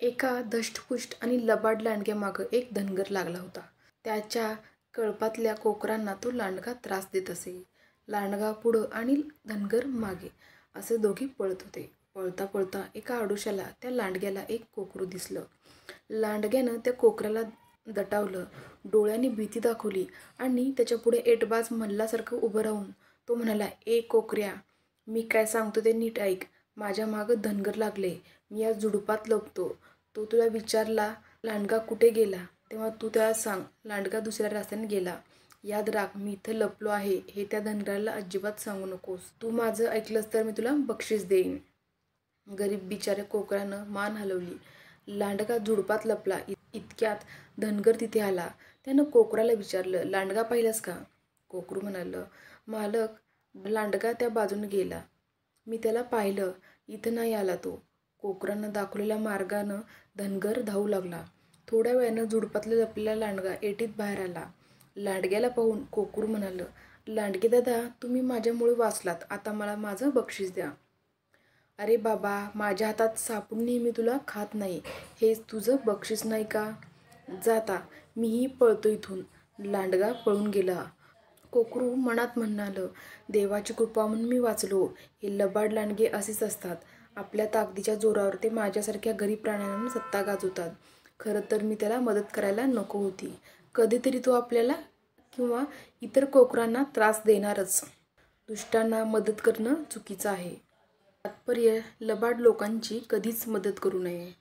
एका धष्टपुष्ट आणि लबाड लांडग्यामागं एक धनगर लागला होता. त्याच्या कळपातल्या कोकरांना तो लांडगा त्रास देत असे. लांडगा पुढं आणि धनगर मागे असे दोघे पळत होते. पळता पळता एका आडोशाला त्या लांडग्याला एक कोकरू दिसलं. लांडग्यानं त्या कोकराला दटावलं, डोळ्यांनी भीती दाखवली आणि त्याच्यापुढे एटबाज मल्हासारखं उभं राहून तो म्हणाला, "ए कोकऱ्या, मी काय सांगतो ते नीट ऐक. माझ्या मागं धनगर लागले. मी या झुडपात लपतो. तो तुला विचारला लांडगा कुठे गेला, तेव्हा तू त्याला सांग लांडगा दुसऱ्या रस्त्याने गेला. याद राख, मी इथं लपलो आहे हे त्या धनगराला अजिबात सांगू नकोस. तू माझं ऐकलंस तर मी तुला बक्षीस देईन." गरीब बिचाऱ्या कोकरानं मान हलवली. लांडगा झुडपात लपला. इतक्यात धनगर तिथे आला. त्यानं कोकराला विचारलं, "लांडगा पाहिलास का?" कोकरू म्हणालं, "मालक, लांडगा त्या बाजूने गेला. मी त्याला पाहिलं. इथं नाही आला तो." कोकरानं दाखवलेल्या मार्गानं धनगर धावू लागला. थोड्या वेळानं झुडपातला लपलेला लांडगा एटीत बाहेर आला. लांडग्याला पाहून कोकरू म्हणालं, "लांडगे दादा, तुम्ही माझ्यामुळे वाचलात. आता मला माझं बक्षीस द्या." "अरे बाबा, माझ्या हातात सापडून नेहमी तुला खात नाही. हे तुझं बक्षीस नाही का? जा आता, मीही पळतो इथून." लांडगा पळून गेला. कोकरू मनात म्हणालं, "देवाची कृपा म्हणून मी वाचलो. हे लबाड लांडगे असेच असतात. आपल्या ताकदीच्या जोरावर ते माझ्यासारख्या गरीब प्राण्यांवर सत्ता गाजवतात. खरं तर मी त्याला मदत करायला नको होती. कधीतरी तो आपल्याला किंवा इतर कोकरांना त्रास देणारच. दुष्टांना मदत करणं चुकीचं आहे. तात्पर्य, लबाड लोकांची कधीच मदत करू नये."